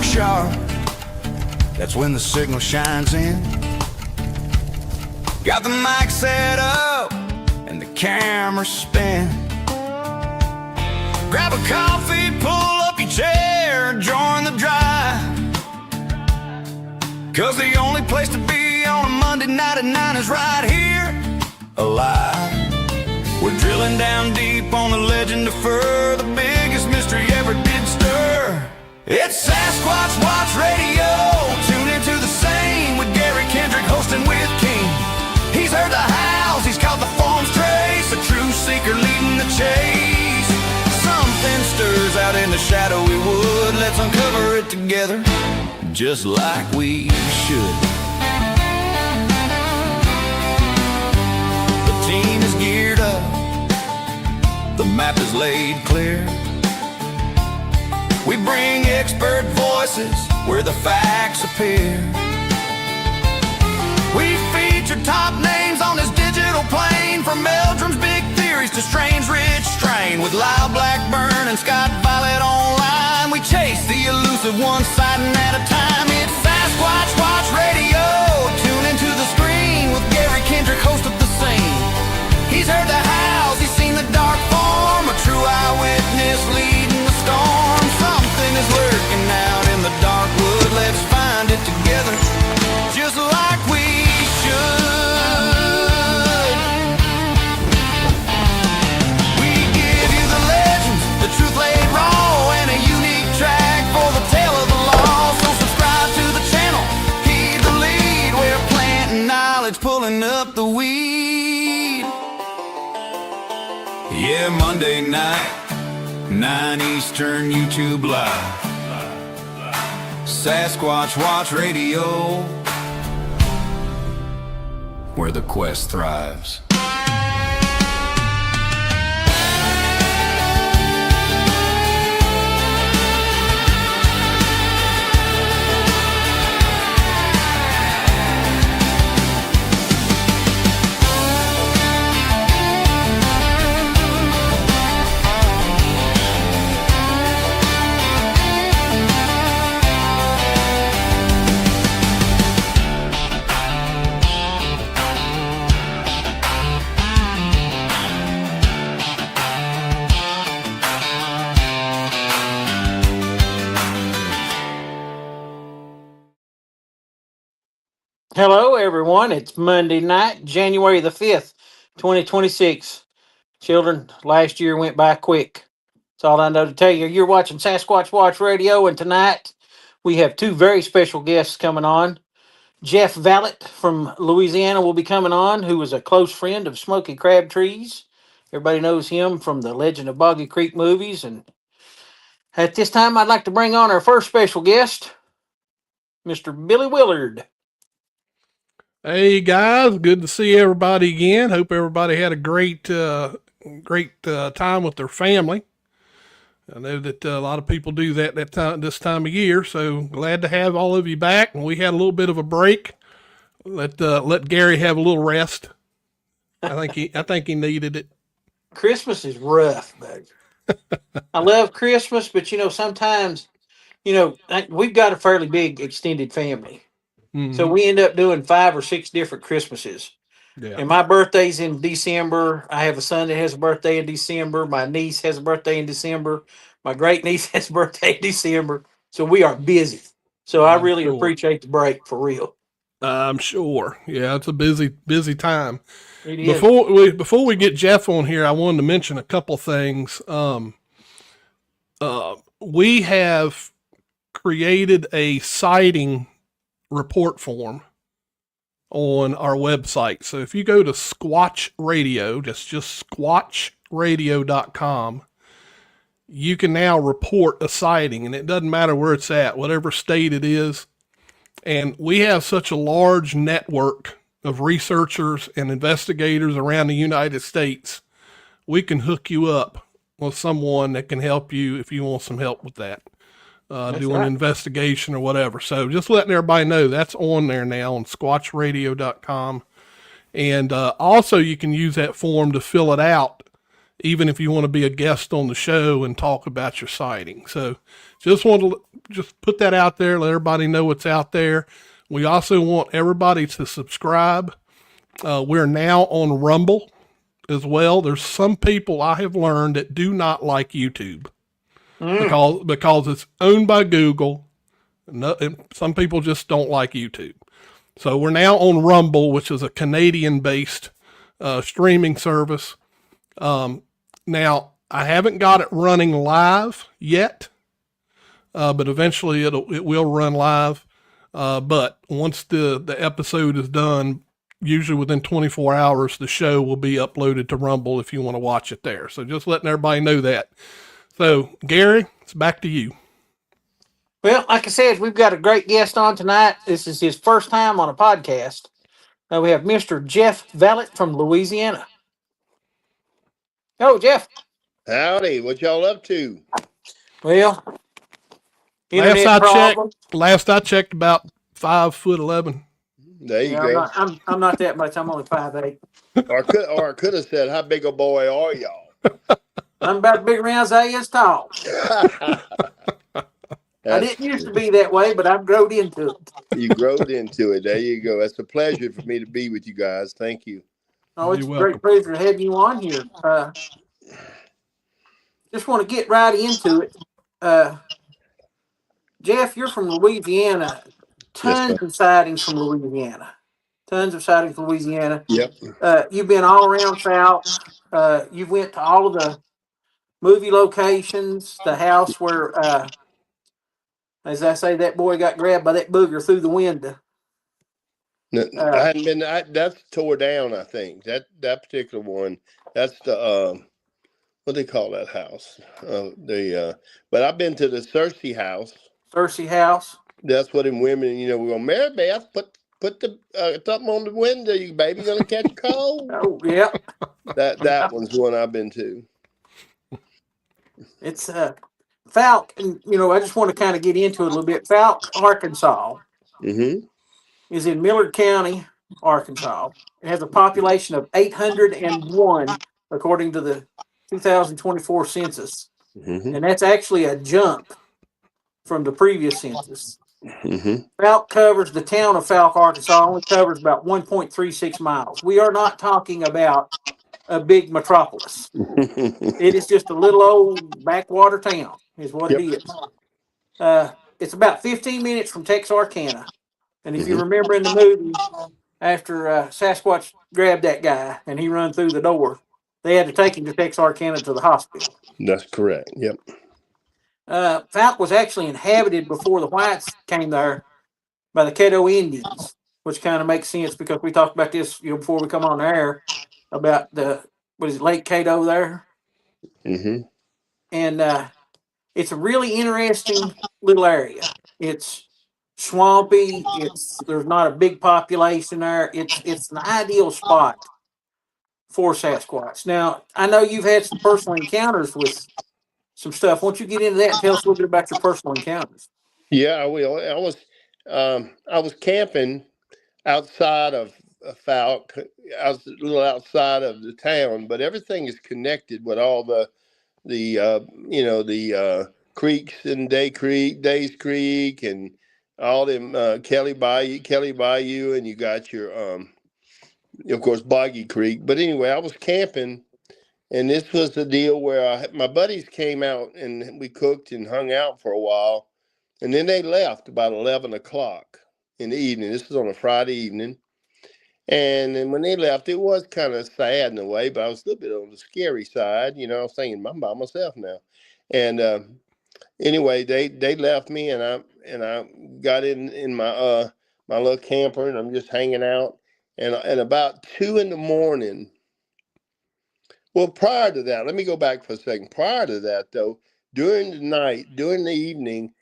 rock sharp, that's when the signal shines in. Got the mic set up and the camera spin. Grab a coffee, pull up your chair, join the drive. 'Cause the only place to be on a Monday night at 9 is right here, alive. We're drilling down deep on the legend of fur, the biggest mystery ever did stir. It's Sasquatch Watch Radio. Tune into the same with Gary Kendrick hosting with King. He's heard the howls, he's caught the form's trace, a true seeker leading the chase. Something stirs out in the shadowy wood. Let's uncover it together, just like we should. The team is geared up, the map is laid clear. We bring expert voices where the facts appear. We feature top names on this digital plane, from Meldrum's big theories to Strange Rich Strain. With Lyle Blackburn and Scott Vallet online, we chase the elusive one sighting at a time. It's Sasquatch Watch Radio. Tune into the screen with Gary Kendrick, host of the scene. He's heard the howls, he's seen the dark form, a true eyewitness leading the storm. Something is lurking out in the dark wood. Let's find it together, just like we should. We give you the legends, the truth laid raw, and a unique track for the tale of the law. So subscribe to the channel, heed the lead. We're planting knowledge, pulling up the weed. Yeah, Monday night, 9 Eastern, YouTube Live. Sasquatch Watch Radio, where the quest thrives. Hello, everyone. It's Monday night, January the 5th, 2026. Children, last year went by quick. That's all I know to tell you. You're watching Sasquatch Watch Radio, and tonight we have two very special guests coming on. Jeff Vallet from Louisiana will be coming on, who is a close friend of Smoky Crabtree's. Everybody knows him from the Legend of Boggy Creek movies. And at this time, I'd like to bring on our first special guest, Mr. Billy Willard. Hey guys, good to see everybody again. Hope everybody had a great time with their family. I know that a lot of people do that this time of year, so glad to have all of you back. And we had a little bit of a break. Let Gary have a little rest. I think he needed it. Christmas is rough, baby. I love Christmas, but sometimes, we've got a fairly big extended family. Mm-hmm. So we end up doing 5 or 6 different Christmases. Yeah. And my birthday's in December. I have a son that has a birthday in December. My niece has a birthday in December. My great niece has a birthday in December. So we are busy. So I really appreciate the break, for real. I'm sure. Yeah, it's a busy time. It is. Before we get Jeff on here, I wanted to mention a couple things. We have created a sighting report form on our website. So if you go to Squatch Radio, just squatchradio.com, you can now report a sighting, and it doesn't matter where it's at, whatever state it is. And we have such a large network of researchers and investigators around the United States. We can hook you up with someone that can help you if you want some help with that. Doing an investigation or whatever. So just letting everybody know that's on there now on squatchradio.com. And also you can use that form to fill it out even if you want to be a guest on the show and talk about your sighting. So just want to just put that out there, let everybody know what's out there. We also want everybody to subscribe. We're now on Rumble as well. There's some people I have learned that do not like YouTube because it's owned by Google. No, some people just don't like YouTube. So we're now on Rumble, which is a Canadian-based streaming service. Now, I haven't got it running live yet, but eventually it will run live. But once the episode is done, usually within 24 hours, the show will be uploaded to Rumble if you want to watch it there. So just letting everybody know that. So, Gary, it's back to you. Well, like I said, we've got a great guest on tonight. This is his first time on a podcast. We have Mr. Jeff Vallet from Louisiana. Oh, Jeff. Howdy, what y'all up to? Well, internet problem. Last I checked, about 5'11". There you go. I'm not that much. I'm only 5'8". Or I could have said, how big a boy are y'all? I'm about as big around as I is tall. I didn't used to be that way, but I've grown into it. You growed into it. There you go. It's a pleasure for me to be with you guys. Thank you. Oh, it's a great pleasure to have you on here. Just want to get right into it. Jeff, you're from Louisiana. Tons of sightings from Louisiana. Yep. You've been all around South. You went to all of the movie locations, the house where, as I say, that boy got grabbed by that booger through the window. No, I hadn't been. That's tore down. I think that particular one. That's the what do they call that house? But I've been to the Cersei house. Cersei house. That's what them women. You know, we're going, Mary Beth, put the something on the window. You baby gonna catch cold. Oh yeah. That one's the one I've been to. It's Falk, and I just want to kind of get into it a little bit. Falk, Arkansas, is in Millard County, Arkansas. It has a population of 801, according to the 2024 census, and that's actually a jump from the previous census. Falk covers the town of Falk, Arkansas, only covers about 1.36 miles. We are not talking about a big metropolis. It is just a little old backwater town, is what it is. It's about 15 minutes from Texarkana. And if you remember in the movie, after Sasquatch grabbed that guy and he run through the door, they had to take him to Texarkana to the hospital. That's correct. Yep. Falk was actually inhabited before the whites came there by the Caddo Indians, which kind of makes sense because we talked about this before we come on the air about Lake Caddo there? And it's a really interesting little area. It's swampy. There's not a big population there. It's an ideal spot for Sasquatch. Now, I know you've had some personal encounters with some stuff. Why don't you get into that and tell us a little bit about your personal encounters? Yeah, I will. I was camping outside of Falk. I was a little outside of the town, but everything is connected with all the creeks and Days Creek, and all them Kelly Bayou, and you got your of course Boggy Creek. But anyway, I was camping, and this was the deal where my buddies came out and we cooked and hung out for a while, and then they left about 11 o'clock in the evening. This was on a Friday evening. And then when they left, it was kind of sad in a way, but I was a little bit on the scary side. I was thinking, I'm by myself now. And anyway, they left me, and I got in my my little camper, and I'm just hanging out. And about 2 a.m. Well, prior to that, let me go back for a second. Prior to that, though, during the evening,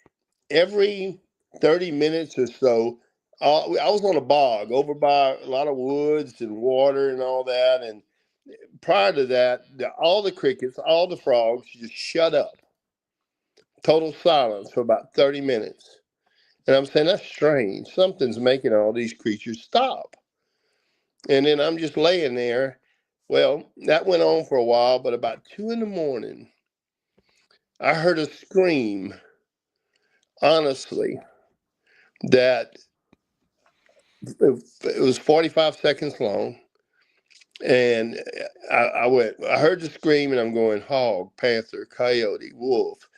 every 30 minutes or so, I was on a bog over by a lot of woods and water and all that. And prior to that, all the crickets, all the frogs just shut up. Total silence for about 30 minutes. And I'm saying, that's strange. Something's making all these creatures stop. And then I'm just laying there, Well, that went on for a while, but about 2 a.m, I heard a scream, honestly, that it was 45 seconds long. And I heard the scream, and I'm going, hog, panther, coyote, wolf,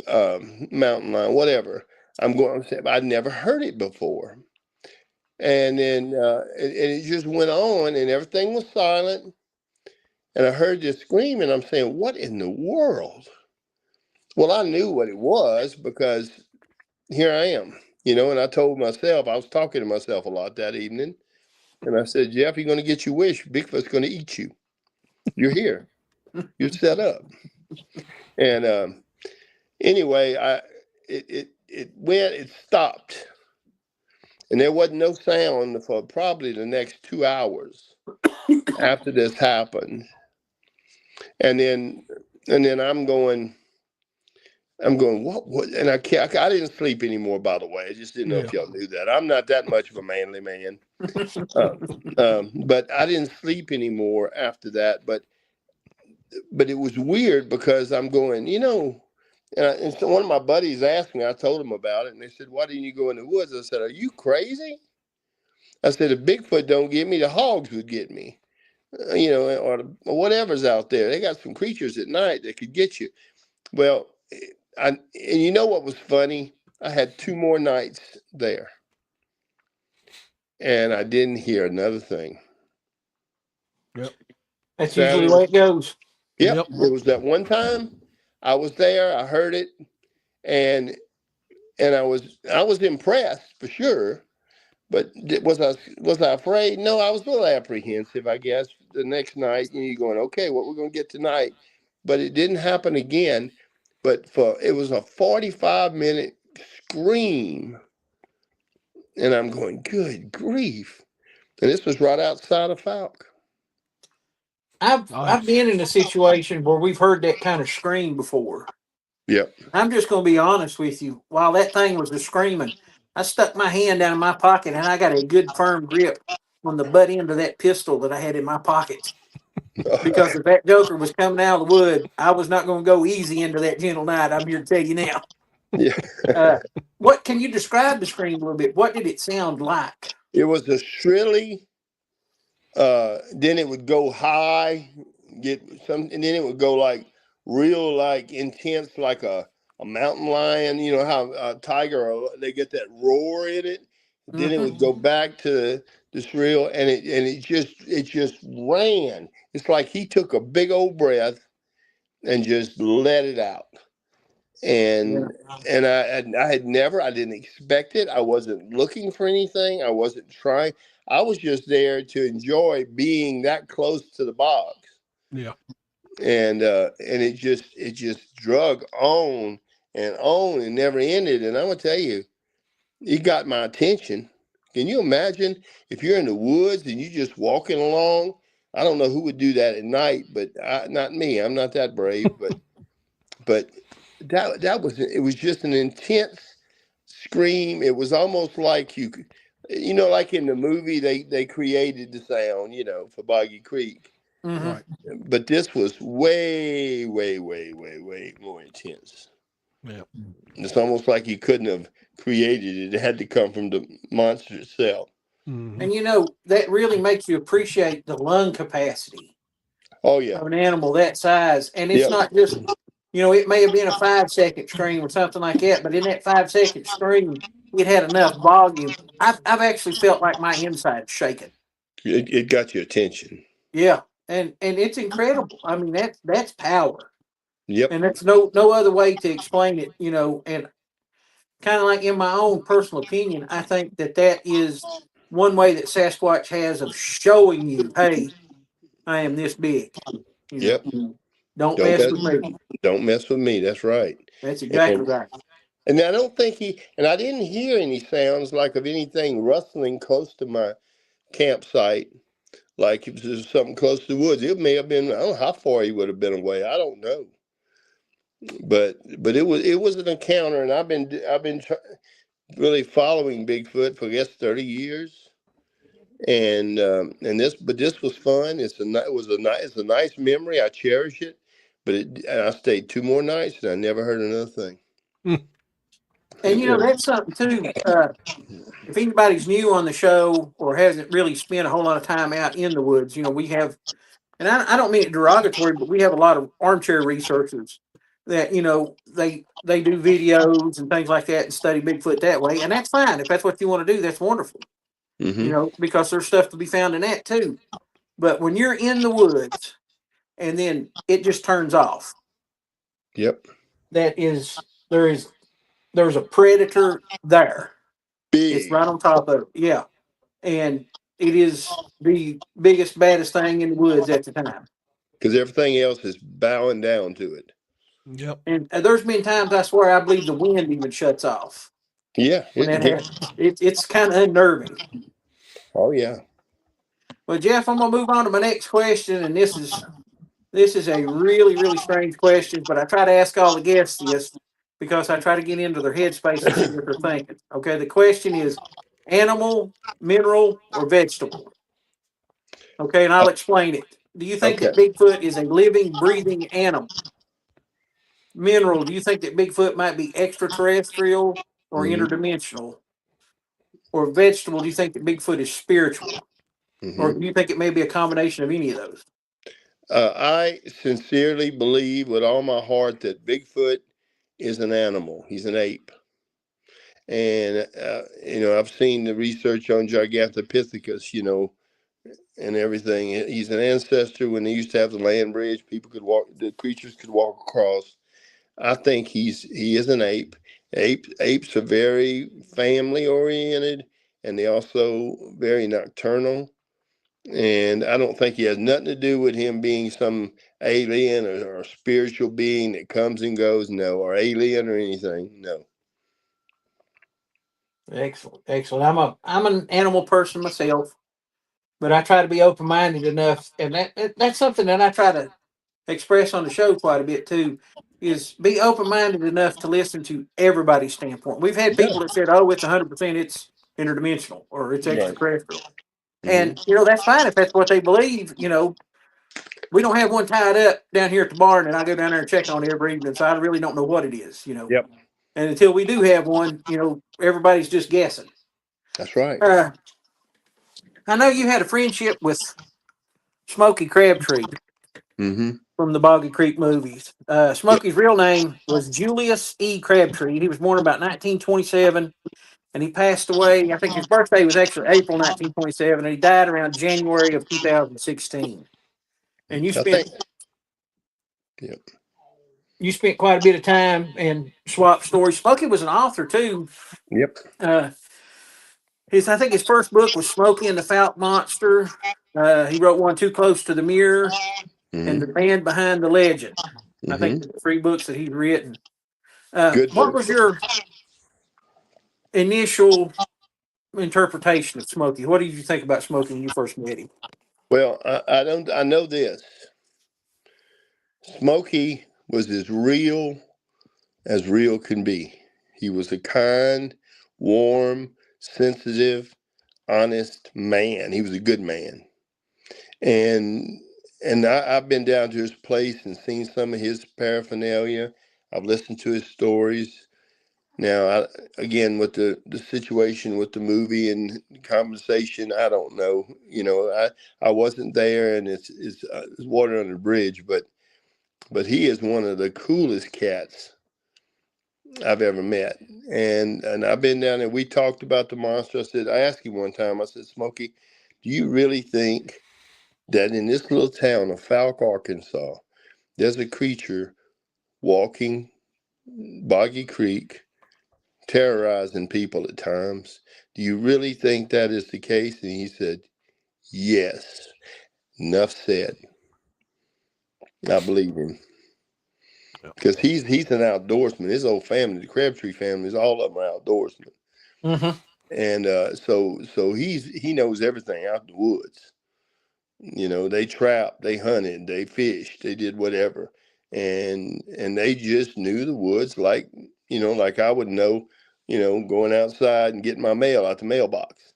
mountain lion, whatever. I'm saying, I'd never heard it before. And then and it just went on, and everything was silent. And I heard this scream, and I'm saying, what in the world? Well, I knew what it was because here I am, and I told myself, I was talking to myself a lot that evening. And I said, Jeff, you're going to get your wish. Bigfoot's going to eat you. You're here. You're set up. And anyway, it stopped. And there wasn't no sound for probably the next 2 hours after this happened. And then I'm going, what? And I didn't sleep anymore, by the way. I just didn't know if y'all knew that. I'm not that much of a manly man. But I didn't sleep anymore after that. But it was weird because I'm going, and so one of my buddies asked me, I told him about it, and they said, why didn't you go in the woods? I said, are you crazy? I said, if Bigfoot don't get me, the hogs would get me, or whatever's out there. They got some creatures at night that could get you. Well, and you know what was funny? I had 2 more nights there, and I didn't hear another thing. Yep. That's usually the way it goes. Yep. It was that one time I was there, I heard it, and I was impressed for sure. But was I afraid? No, I was a little apprehensive, I guess. The next night, you're going, okay, what we're going to get tonight. But it didn't happen again. But it was a 45-minute scream. And I'm going, good grief. And this was right outside of Falk. I've been in a situation where we've heard that kind of scream before. Yep. I'm just going to be honest with you. While that thing was screaming, I stuck my hand down in my pocket and I got a good firm grip on the butt end of that pistol that I had in my pocket. Because if that joker was coming out of the wood, I was not going to go easy into that gentle night. I'm here to tell you now. Yeah. What can you describe the scream a little bit? What did it sound like? It was a shrilly. Then it would go high, and then it would go like real, like intense, like a mountain lion. You know how a tiger, they get that roar in it. Then it would go back to this real, and it just ran. It's like he took a big old breath and just let it out. And I didn't expect it. I wasn't looking for anything. I wasn't trying. I was just there to enjoy being that close to the box. Yeah. And it just drug on and never ended. And I'm gonna tell you, it got my attention. Can you imagine if you're in the woods and you just walking along? I don't know who would do that at night, but not me. I'm not that brave. But it was just an intense scream. It was almost like like in the movie they created the sound, for Boggy Creek. Right. But this was way, way, way, way, way more intense. Yeah. It's almost like you couldn't have created it. It had to come from the monster itself. Mm-hmm. And that really makes you appreciate the lung capacity of an animal that size. And it's not just, it may have been a 5-second scream or something like that, but in that 5-second scream, it had enough volume. I've actually felt like my insides shaking. It got your attention. Yeah. And it's incredible. I mean, that's power. Yep. And that's no other way to explain it, and kind of like in my own personal opinion, I think that is one way that Sasquatch has of showing you, hey, I am this big. Yep. Don't mess with me. Don't mess with me. That's right. That's exactly right. And I don't think I didn't hear any sounds like of anything rustling close to my campsite. Like if there's something close to the woods, it may have been, I don't know how far he would have been away. I don't know. But it was an encounter, and I've been really following Bigfoot for, I guess, 30 years. And this was fun. It's a nice memory. I cherish it. But I stayed 2 more nights and I never heard another thing. And that's something too. If anybody's new on the show or hasn't really spent a whole lot of time out in the woods, we have, and I don't mean it derogatory, but we have a lot of armchair researchers that they do videos and things like that and study Bigfoot that way, and that's fine. If that's what you want to do, that's wonderful. Because there's stuff to be found in that too. But when you're in the woods and then it just turns off, Yep. there's a predator there. Big. It's right on top of it. Yeah. And it is the biggest, baddest thing in the woods at the time. Because everything else is bowing down to it. Yep. And there's been times I swear I believe the wind even shuts off. Yeah. When that happens. It's kind of unnerving. Oh, yeah. Well, Jeff, I'm going to move on to my next question. And this is a really, really strange question, but I try to ask all the guests this because I try to get into their headspace and see what they're thinking. Okay, the question is animal, mineral, or vegetable? Okay, and I'll explain it. Do you think that Bigfoot is a living, breathing animal? Mineral, do you think that Bigfoot might be extraterrestrial or interdimensional? Or vegetable, do you think that Bigfoot is spiritual? Or do you think it may be a combination of any of those? I sincerely believe with all my heart that Bigfoot is an animal. He's an ape. And, I've seen the research on Gigantopithecus, and everything. He's an ancestor when they used to have the land bridge. The creatures could walk across. I think he is an ape. Apes are very family oriented, and they also very nocturnal. And I don't think he has nothing to do with him being some alien or spiritual being that comes and goes. No, or alien or anything. No. Excellent. I'm an animal person myself, but I try to be open minded enough, and that's something that I try to express on the show quite a bit too. Is be open minded enough to listen to everybody's standpoint. We've had people that said, "Oh, it's 100%, it's interdimensional or it's extraterrestrial," and that's fine if that's what they believe. We don't have one tied up down here at the barn, and I go down there and check on it every evening, so I really don't know what it is. Yep. And until we do have one, everybody's just guessing. That's right. I know you had a friendship with Smokey Crabtree from the Boggy Creek movies. Smokey's real name was Julius E. Crabtree. He was born about 1927, and he passed away. I think his birthday was actually April 1927, and he died around January of 2016. And you spent quite a bit of time and swapped stories. Smokey was an author too. Yep. I think his first book was Smokey and the Fount Monster. He wrote one, Too Close to the Mirror, and The Man Behind the Legend. I think the 3 books that he's written. What was your initial interpretation of Smokey? What did you think about Smokey when you first met him? Well, I know this. Smokey was as real can be. He was a kind, warm, sensitive, honest man. He was a good man. And I've been down to his place and seen some of his paraphernalia. I've listened to his stories. Now, again, with the situation with the movie and conversation, I don't know. I wasn't there, and it's water under the bridge. But he is one of the coolest cats I've ever met. And I've been down there. We talked about the monster. I asked him one time. I said, Smokey, do you really think that in this little town of Falk, Arkansas, there's a creature walking Boggy Creek, terrorizing people at times? Do you really think that is the case? And he said, yes. Enough said. I believe him. Because he's an outdoorsman. His whole family, the Crabtree family, all of them are outdoorsmen. And so he knows everything out in the woods. They trapped, they hunted, they fished, they did whatever. And they just knew the woods like I would know, going outside and getting my mail out the mailbox.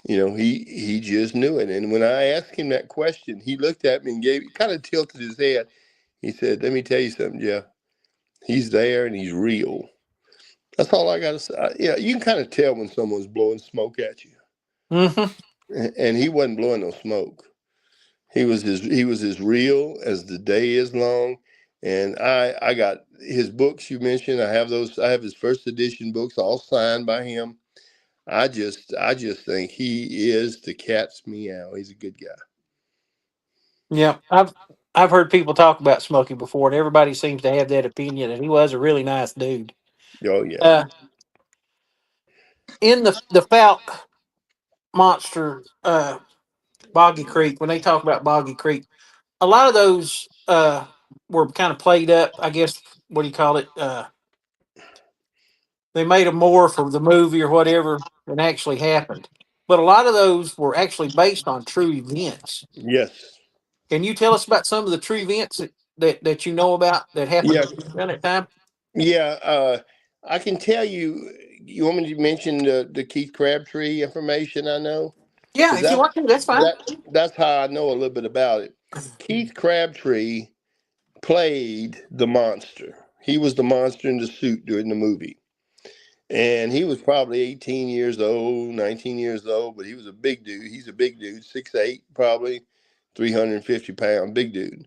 he just knew it. And when I asked him that question, he looked at me and kind of tilted his head. He said, "Let me tell you something, Jeff. He's there and he's real." That's all I got to say. You can kind of tell when someone's blowing smoke at you, and he wasn't blowing no smoke. He was as real as the day is long. And I got his books you mentioned. I have those. I have his first edition books, all signed by him. I just think he is the cat's meow. He's a good guy. Yeah, I've heard people talk about Smokey before, and everybody seems to have that opinion. And he was a really nice dude. Oh yeah. Uh, in the Falk monster, Boggy Creek, when they talk about Boggy Creek, a lot of those were kind of played up. I guess what do you call it? They made them more for the movie or whatever than actually happened. But a lot of those were actually based on true events. Yes. Can you tell us about some of the true events that you know about that happened Yeah. around that time? Yeah. I can tell you. You want me to mention the Keith Crabtree information I know? Yeah, Because if you want to, that's fine. that's how I know a little bit about it. Keith Crabtree played the monster. He was the monster in the suit during the movie. And he was probably 18 years old, 19 years old, but he was a big dude. He's a big dude, 6'8", probably 350-pound, big dude.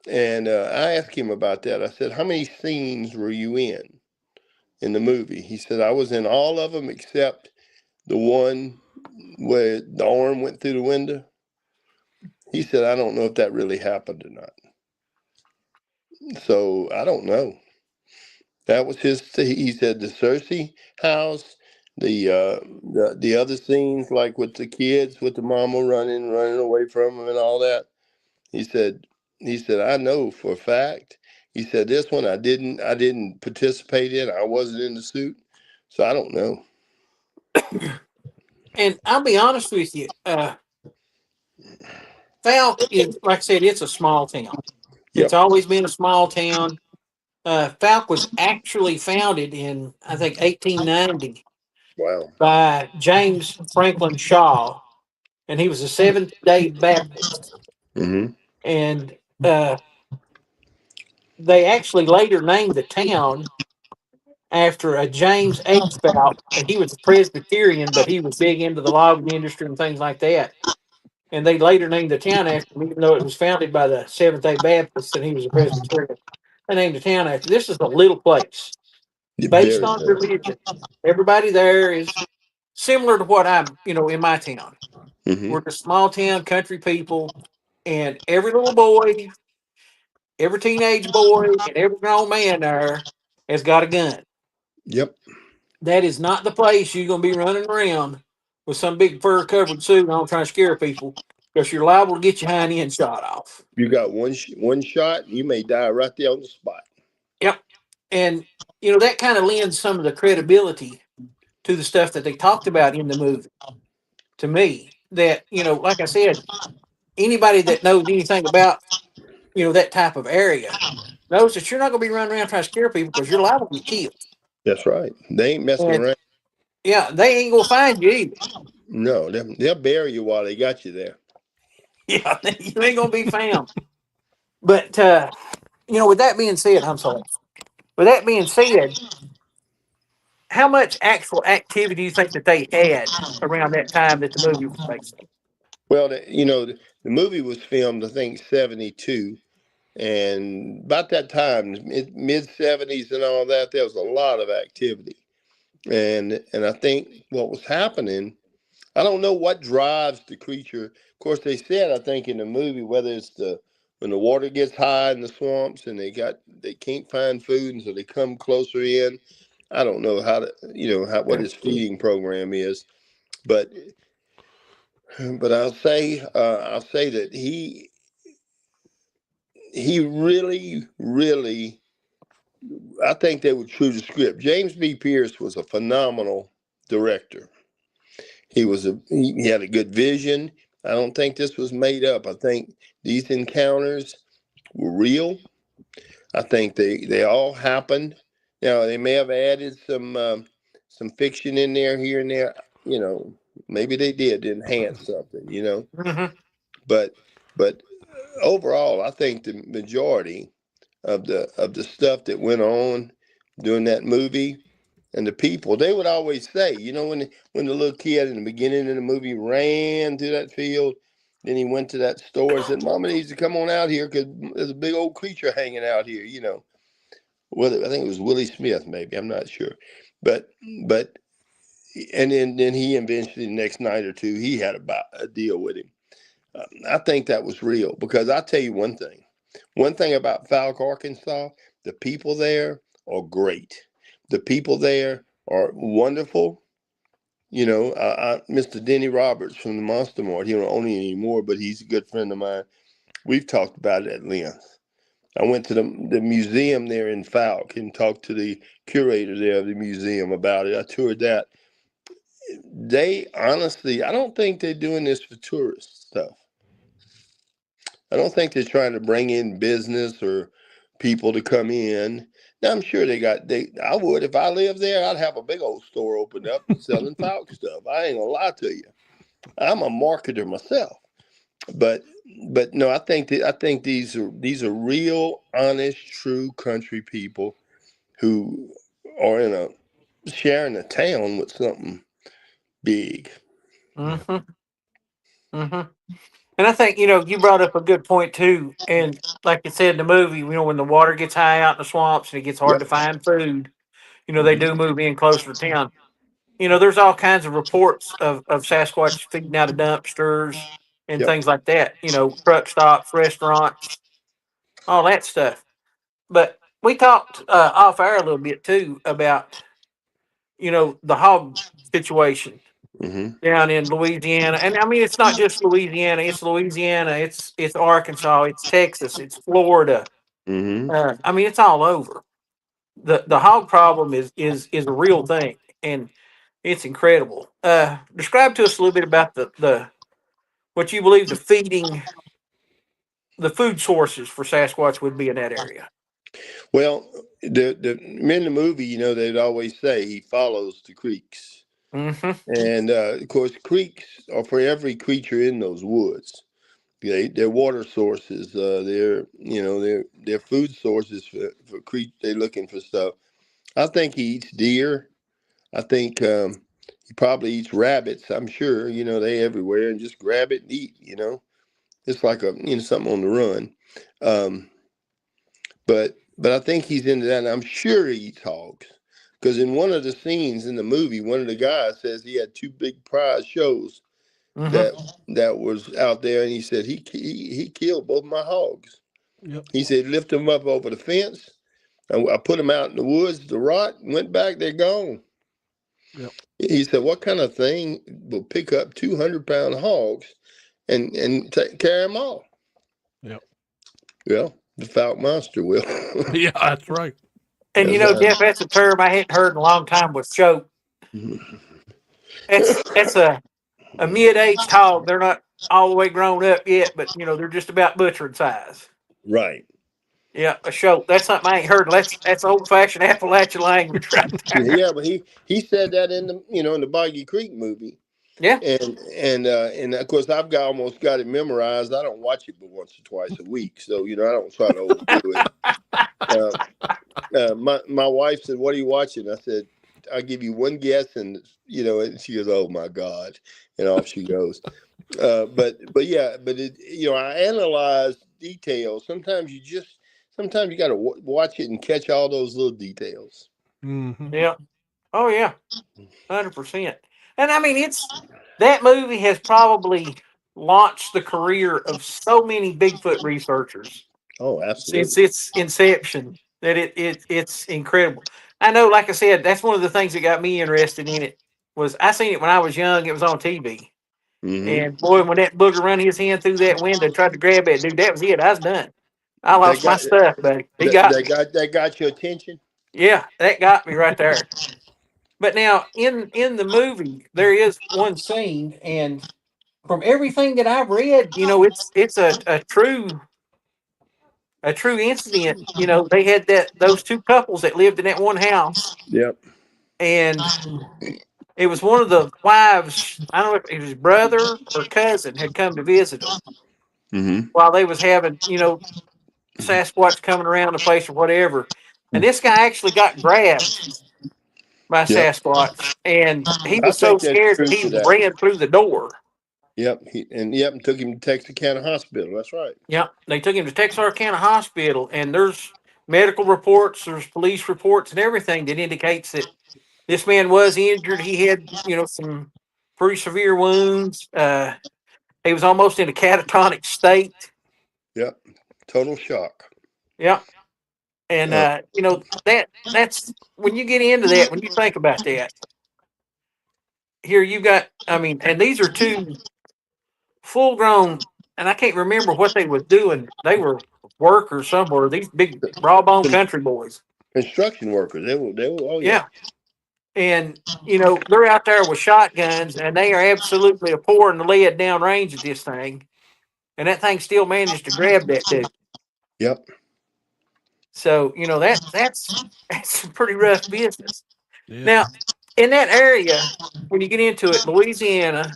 And I asked him about that. I said, "How many scenes were you in the movie?" He said, "I was in all of them except the one where the arm went through the window." He said, "I don't know if that really happened or not." So I don't know. That was he said the Cersei house, the other scenes like with the kids, with the mama running away from him and all that. He said, "I know for a fact." He said, "This one I didn't participate in. I wasn't in the suit, so I don't know." And I'll be honest with you, Falk is, like I said, it's a small town. It's Yep. always been a small town. Falk was actually founded in, I think, 1890 Wow. by James Franklin Shaw, and he was a Seventh Day Baptist. Mm-hmm. And they actually later named the town after a James H. Falk, and he was a Presbyterian, but he was big into the logging industry and things like that. And they later named the town after him, even though it was founded by the Seventh Day Baptists and he was a Presbyterian. They named the town after. This is a little place based Very on good. religion. Everybody there is similar to what I'm, in my town. Mm-hmm. We're just small town country people, and every little boy, every teenage boy, and every grown man there has got a gun. Yep. That is not the place you're going to be running around with some big fur covered suit on trying to scare people, because you're liable to get your hind end shot off. You got one shot, you may die right there on the spot. Yep. And, that kind of lends some of the credibility to the stuff that they talked about in the movie to me. That, like I said, anybody that knows anything about, that type of area knows that you're not going to be running around trying to scare people because you're liable to be killed. That's right. They ain't messing And, around. yeah, they ain't going to find you either. No, they'll bury you while they got you there. Yeah, you ain't going to be found. But, with that being said, I'm sorry. With that being said, how much actual activity do you think that they had around that time that the movie was based on? Well, the movie was filmed, I think, 72. And about that time, mid 70s and all that, there was a lot of activity. And I think what was happening, I don't know what drives the creature. Of course, they said, I think, in the movie, whether it's when the water gets high in the swamps and they can't find food, and so they come closer in. I don't know what his feeding program is, but I'll say that he really, really, I think they were true to script. James B. Pierce was a phenomenal director. He had a good vision. I don't think this was made up. I think these encounters were real. I think they all happened. Now they may have added some fiction in there here and there. Maybe they did to enhance something, Mm-hmm. But but overall, I think the majority of the stuff that went on during that movie and the people, they would always say, when the little kid in the beginning of the movie ran through that field, then he went to that store and said, "Mama needs to come on out here because there's a big old creature hanging out here." Well, I think it was Willie Smith, maybe, I'm not sure, but but and then he eventually the next night or two he had a deal with him. I think that was real because I'll tell you one thing. One thing about Falk, Arkansas, the people there are great. The people there are wonderful. Mr. Denny Roberts from the Monster Mart, he don't own it anymore, but he's a good friend of mine. We've talked about it at length. I went to the museum there in Falk and talked to the curator there of the museum about it. I toured that. They honestly, I don't think they're doing this for tourist stuff. I don't think they're trying to bring in business or people to come in. Now I'm sure I would, if I lived there, I'd have a big old store opened up selling Falk stuff. I ain't gonna lie to you. I'm a marketer myself. But no, I think these are real, honest, true country people who are sharing a town with something big. Mm-hmm. Mm-hmm. And I think, you brought up a good point too. And like you said in the movie, when the water gets high out in the swamps and it gets hard Yep. to find food, they Mhm. do move in closer to town. There's all kinds of reports of Sasquatch feeding out of dumpsters and Yep. things like that, truck stops, restaurants, all that stuff. But we talked off air a little bit too about, the hog situation Mhm. down in Louisiana. And I mean, it's not just Louisiana, it's Arkansas, it's Texas, it's Florida. Mhm. I mean, it's all over. The hog problem is a real thing, and it's incredible. Describe to us a little bit about the what you believe the food sources for Sasquatch would be in that area. Well, the in the movie, they'd always say he follows the creeks, Mm-hmm. and of course, creeks are for every creature in those woods. They're water sources. They're food sources for creatures. They're looking for stuff. I think he eats deer. I think he probably eats rabbits. I'm sure. They everywhere and just grab it and eat. It's like something on the run. Um, but I think he's into that. And I'm sure he eats hogs because in one of the scenes in the movie, one of the guys says he had two big prize shows Mm-hmm. that that was out there, and he said he killed both my hogs. Yep. He said lift them up over the fence. I put them out in the woods to rot. Went back, they're gone. Yep. He said, "What kind of thing will pick up 200-pound hogs and carry them all?" Yep. Well, the Falk Monster will. Yeah, that's right. And Jeff, that's a term I hadn't heard in a long time with choke. That's a mid-aged hog. They're not all the way grown up yet, but they're just about butchering size. Right. Yeah, a show. That's something I ain't heard. That's old-fashioned Appalachian language right there. Yeah, but he said that in the Boggy Creek movie, Yeah. and of course I've almost got it memorized. I don't watch it but once or twice a week, so I don't try to overdo it. My wife said, "What are you watching?" I said, "I'll give you one guess," and and she goes, "Oh my God," and off she goes. But yeah, but I analyze details. Sometimes you got to watch it and catch all those little details. Mm-hmm. Yeah. Oh yeah. 100%. And I mean, that movie has probably launched the career of so many Bigfoot researchers Oh, since absolutely. its inception that it's incredible. I know, like I said, that's one of the things that got me interested in it was I seen it when I was young. It was on TV. Hmm. And boy, when that booger run his hand through that window, tried to grab that dude, that was it. I was done. I That lost my got stuff, buddy. He got me. that got your attention. Yeah, that got me right there. But now in the movie, there is one scene, and from everything that I've read, it's a true incident. They had those two couples that lived in that one house, Yep. and It was one of the wives. I don't know if it was his brother or cousin had come to visit them while they was having, Sasquatch coming around the place or whatever. And this guy actually got grabbed by Yep. Sasquatch, and he I was so think there's scared that truth he to that. ran through the door. Yep. And took him to Texarkana Hospital. That's right. Yep. They took him to Texarkana Hospital, and there's medical reports, there's police reports, and everything that indicates that this man was injured. He had, some pretty severe wounds. He was almost in a catatonic state. Yep. Total shock. Yep. And that's when you get into that, when you think about that. Here you've got, and these are two full grown, and I can't remember what they were doing. They were workers somewhere. These big raw bone country boys. Construction workers. They were. Oh yeah. And they're out there with shotguns, and they are absolutely pouring the lead down range at this thing, and that thing still managed to grab that dude. Yep. So that's some pretty rough business. Yeah. Now, in that area, when you get into it, Louisiana,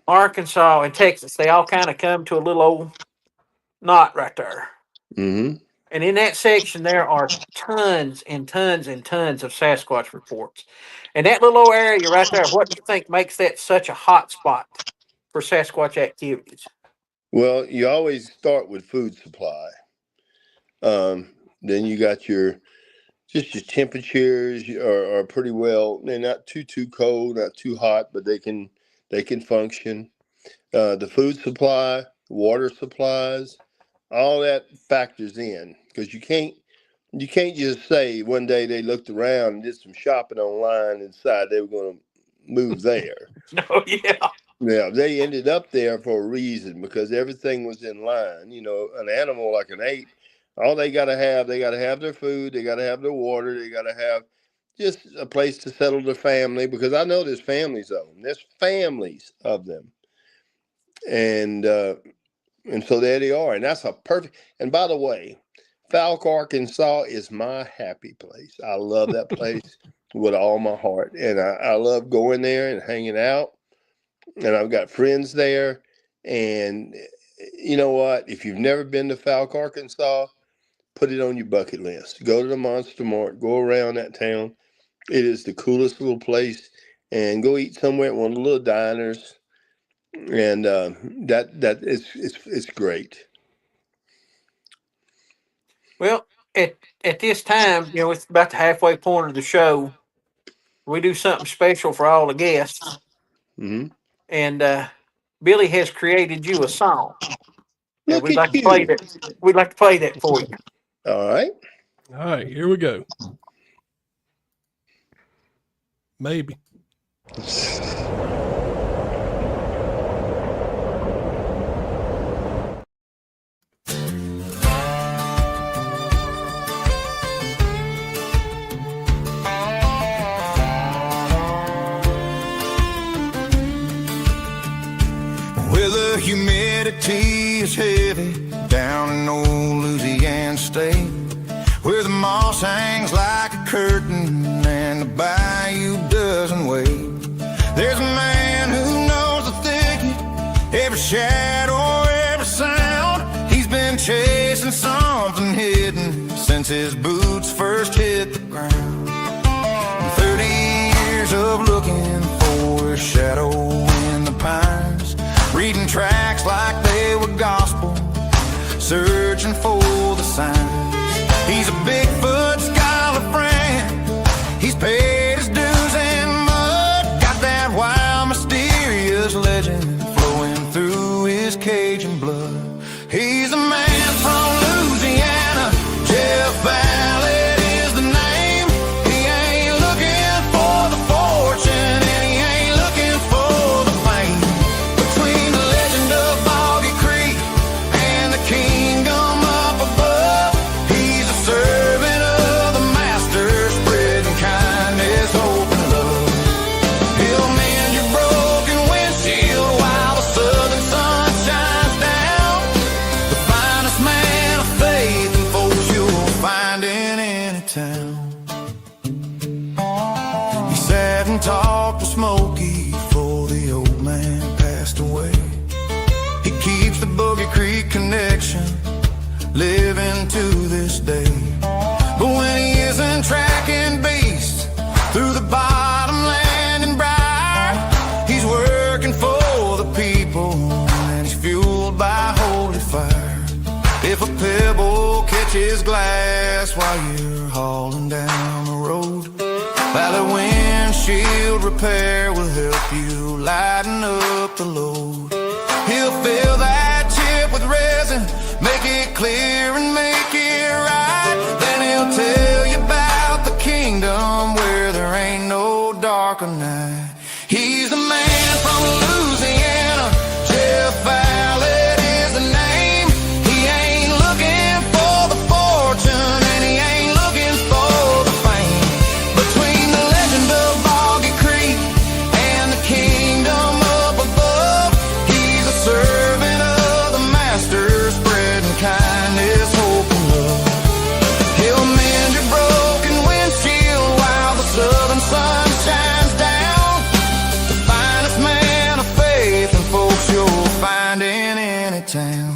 Arkansas, and Texas, they all kind of come to a little old knot right there. Mm-hmm. And in that section, there are tons and tons and tons of Sasquatch reports. And that little old area right there, what do you think makes that such a hot spot for Sasquatch activities? Well, you always start with food supply. Then you got your temperatures are pretty well. They're not too cold, not too hot, but they can function. The food supply, water supplies, all that factors in, because you can't just say one day they looked around and did some shopping online and decided they were going to move there. Oh yeah. Yeah, they ended up there for a reason, because everything was in line. An animal like an ape, all they got to have their food, they got to have their water, they got to have just a place to settle their family, because I know there's families of them. There's families of them. And so there they are. And that's a perfect, and by the way, Falk, Arkansas is my happy place. I love that place with all my heart. And I love going there and hanging out. And I've got friends there. And you know what? If you've never been to Falk, Arkansas, put it on your bucket list. Go to the Monster Mart. Go around that town. It is the coolest little place. And go eat somewhere at one of the little diners. And it's great. Well, at this time, it's about the halfway point of the show. We do something special for all the guests. Mm-hmm. And Billy has created you a song. And we'd like to play that for you. All right. All right, here we go. Maybe. Well, the humidity is heavy down in old Louisiana state, where the moss hangs like a curtain and the bayou doesn't wait. There's a man who knows the thicket, every shadow, every sound. He's been chasing something hidden since his boots first hit the ground. 30 years of looking for a shadow in the pines, reading tracks like they were gospel, searching for the signs. He's a Bigfoot scholar friend. He's paid his dues in mud. Got that wild, mysterious legend flowing through his Cajun blood. He's a man from Louisiana. Jeff Vallet is the name. He ain't looking for the fortune, and he ain't looking for smoky before the old man passed away. He keeps the Boggy Creek connection living to this day. But when he isn't tracking beasts through the bottomland and briar, he's working for the people and he's fueled by holy fire. If a pebble catches glass while you're hauling down the road, Vallet Windshield Repair will help you lighten up the load. He'll fill that chip with resin, make it clear and make it right. Then he'll tell you about the kingdom where there ain't no darker night. He's the man from Louisiana, Jeff Vallet is the name. He ain't looking for the fortune and he ain't looking for the fame. Between the legend of Boggy Creek and the kingdom up above, he's a servant of the master, spreading kindness, hope, and love. He'll mend your broken windshield while the southern sun shines down. The finest man of faith and folks you'll find in any town.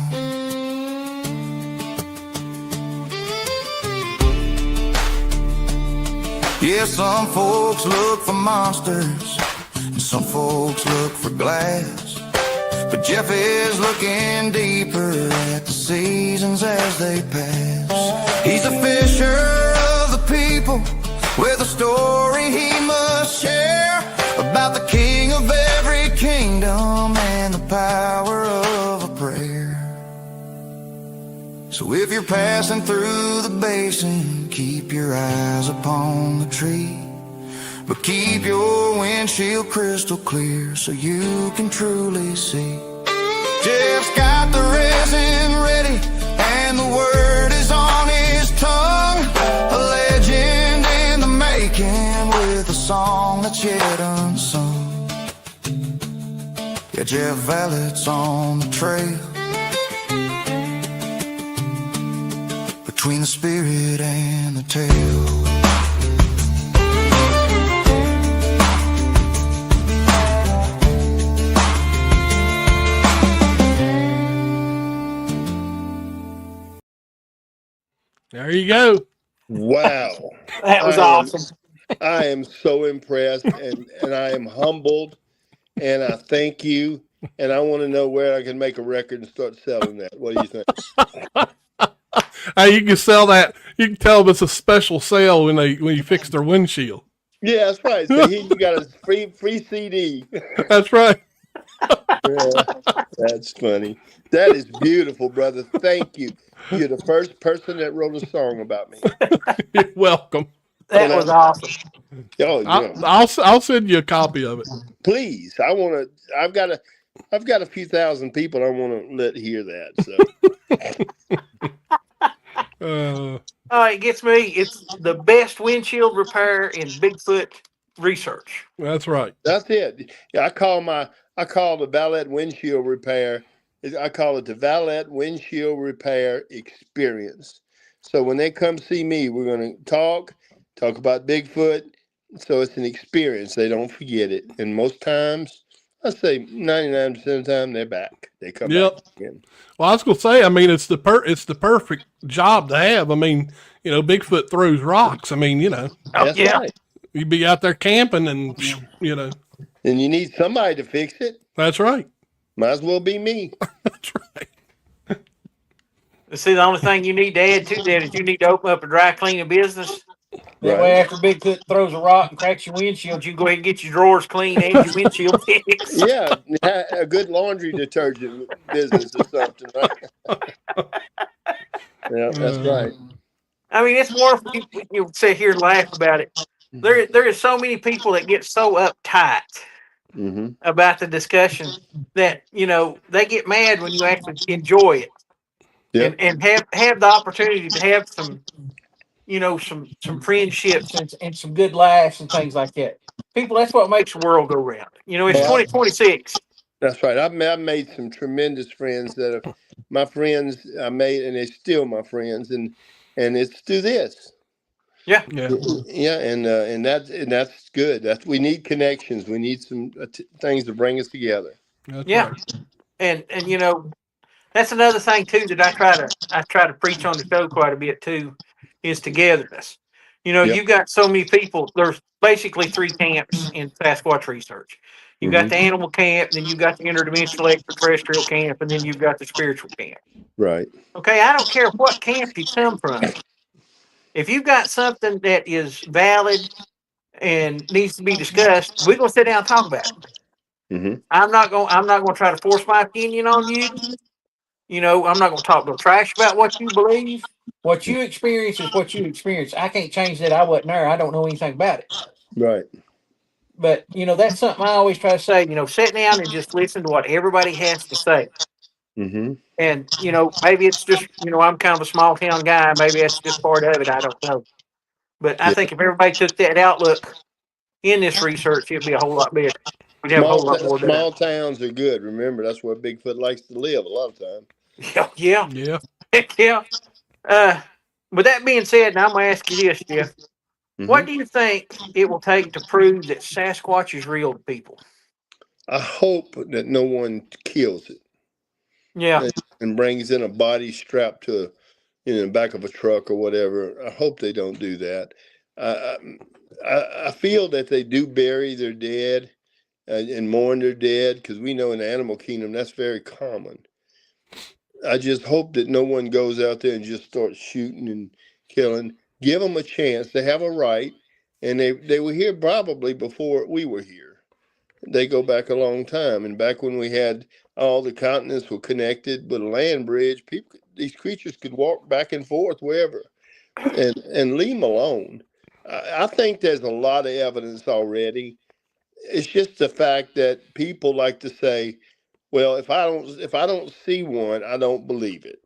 Yeah, some folks look for monsters and some folks look for glass, but Jeff is looking deeper at the seasons as they pass. He's a fisher of the people with a story he must share about the king of every kingdom and the power of a prayer. So if you're passing through the basin, keep your eyes upon the tree, but keep your windshield crystal clear so you can truly see. Jeff's got the resin ready and the word is on his tongue. A legend in the making with a song that's yet unsung. Yeah, Jeff Vallet's on the trail between the spirit and the tail. There you go. Wow. That was awesome. I am so impressed and I am humbled and I thank you. And I want to know where I can make a record and start selling that. What do you think? Hey, you can sell that. You can tell them it's a special sale when you fix their windshield. Yeah, that's right. So here you got a free CD. That's right. Yeah, that's funny. That is beautiful, brother. Thank you. You're the first person that wrote a song about me. You're welcome. That was awesome. Oh yeah. I'll send you a copy of it. Please. I've got a few thousand people I want to let hear that. So It gets me. It's the best windshield repair in Bigfoot research. That's right. that's it. Yeah, I call the Vallet windshield repair. I call it the Vallet windshield repair experience. So when they come see me, we're going to talk about Bigfoot. So it's an experience. They don't forget it. And most times, I say 99% of the time, they're back. They come back again. Well, I was going to say, I mean, it's the perfect job to have. I mean, Bigfoot throws rocks. I mean, That's right. you'd be out there camping and, And you need somebody to fix it. That's right. Might as well be me. That's right. See, the only thing you need to add to that is you need to open up a dry cleaning business. That way, after Bigfoot throws a rock and cracks your windshield, you can go ahead and get your drawers clean and your windshield fixed. Yeah, a good laundry detergent business or something, right? Yeah, that's right. I mean, it's more. You sit here and laugh about it. There is so many people that get so uptight about the discussion that they get mad when you actually enjoy it and have the opportunity to have some some friendships and some good laughs and things like that. People, that's what makes the world go round. It's 2026. That's right. I've made some tremendous friends that are my friends I made, and they're still my friends, and it's through this. Yeah. Yeah. And that's good. We need connections. We need some things to bring us together. That's Yeah. right. And you know, that's another thing too that I try to preach on the show quite a bit too, is togetherness. You know, Yep. you've got so many people. There's basically three camps in Sasquatch research. You've got Hmm. the animal camp, then you've got the interdimensional extraterrestrial camp, and then you've got the spiritual camp. Right. Okay, I don't care what camp you come from. If you've got something that is valid and needs to be discussed, we're gonna sit down and talk about it. Hmm. I'm not gonna try to force my opinion on you. You know, I'm not going to talk no trash about what you believe. What you experience is what you experience. I can't change that. I wasn't there. I don't know anything about it. Right. But, you know, that's something I always try to say, you know, sit down and just listen to what everybody has to say. Hmm. And, you know, maybe it's just, you know, I'm kind of a small town guy. Maybe that's just part of it. I don't know. But I Yeah. think if everybody took that outlook in this research, it'd be a whole lot better. We'd have a whole lot more done. Small towns are good. Remember, that's where Bigfoot likes to live a lot of time. Yeah. Yeah. Yeah. Yeah. Uh, with that being said, now I'm going to ask you this, Jeff. Hmm. What do you think it will take to prove that Sasquatch is real to people? I hope that no one kills it Yeah. and brings in a body strapped to the back of a truck or whatever. I hope they don't do that. I, I feel that they do bury their dead and mourn their dead, because we know in the animal kingdom that's very common. I just hope that no one goes out there and just starts shooting and killing. Give them a chance. They have a right, and they were here probably before we were here. They go back a long time, and back when we had all the continents were connected with a land bridge, these creatures could walk back and forth wherever, and leave them alone. I think there's a lot of evidence already. It's just the fact that people like to say, well, if I don't see one, I don't believe it.